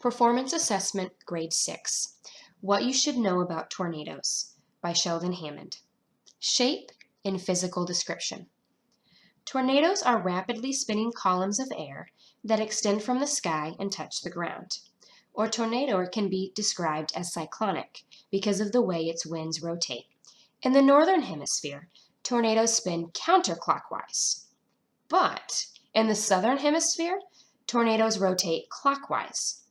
Performance Assessment, Grade 6. What You Should Know About Tornadoes by Sheldon Hammond. Shape and Physical Description. Tornadoes are rapidly spinning columns of air that extend from the sky and touch the ground. Or tornado can be described as cyclonic because of the way its winds rotate. In the northern hemisphere, tornadoes spin counterclockwise. But in the southern hemisphere, tornadoes rotate clockwise.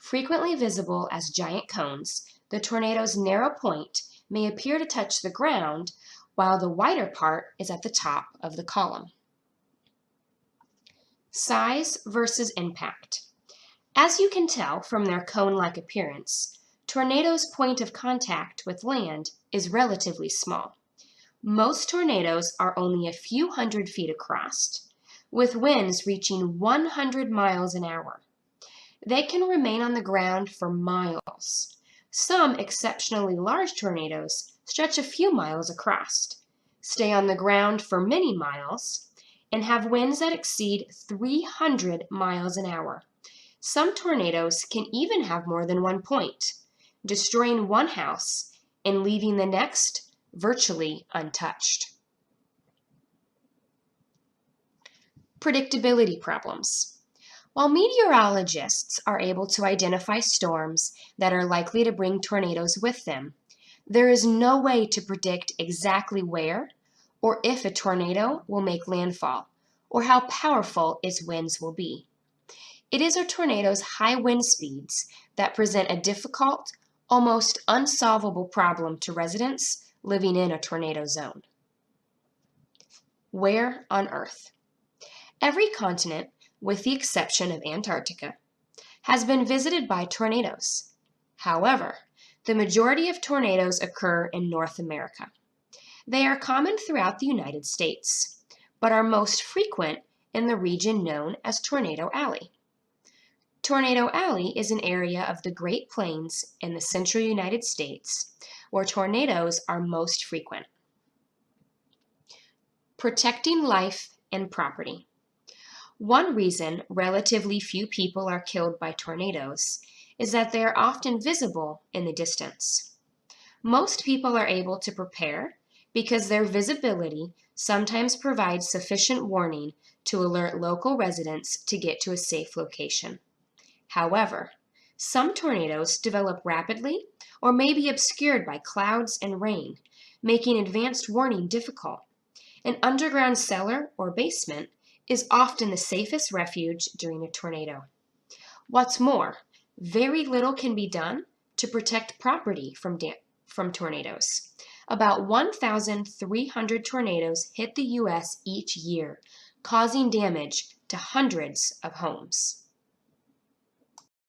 Frequently visible as giant cones, the tornado's narrow point may appear to touch the ground, while the wider part is at the top of the column. Size versus impact. As you can tell from their cone-like appearance, tornadoes' point of contact with land is relatively small. Most tornadoes are only a few hundred feet across, with winds reaching 100 miles an hour. They can remain on the ground for miles. Some exceptionally large tornadoes stretch a few miles across, stay on the ground for many miles, and have winds that exceed 300 miles an hour. Some tornadoes can even have more than one point, destroying one house and leaving the next virtually untouched. Predictability problems. While meteorologists are able to identify storms that are likely to bring tornadoes with them, there is no way to predict exactly where or if a tornado will make landfall or how powerful its winds will be. It is a tornado's high wind speeds that present a difficult, almost unsolvable problem to residents living in a tornado zone. Where on Earth? Every continent, with the exception of Antarctica, has been visited by tornadoes. However, the majority of tornadoes occur in North America. They are common throughout the United States, but are most frequent in the region known as Tornado Alley. Tornado Alley is an area of the Great Plains in the central United States where tornadoes are most frequent. Protecting life and property. One reason relatively few people are killed by tornadoes is that they are often visible in the distance. Most people are able to prepare because their visibility sometimes provides sufficient warning to alert local residents to get to a safe location. However, some tornadoes develop rapidly or may be obscured by clouds and rain, making advanced warning difficult. An underground cellar or basement is often the safest refuge during a tornado. What's more, very little can be done to protect property from tornadoes. About 1,300 tornadoes hit the U.S. each year, causing damage to hundreds of homes.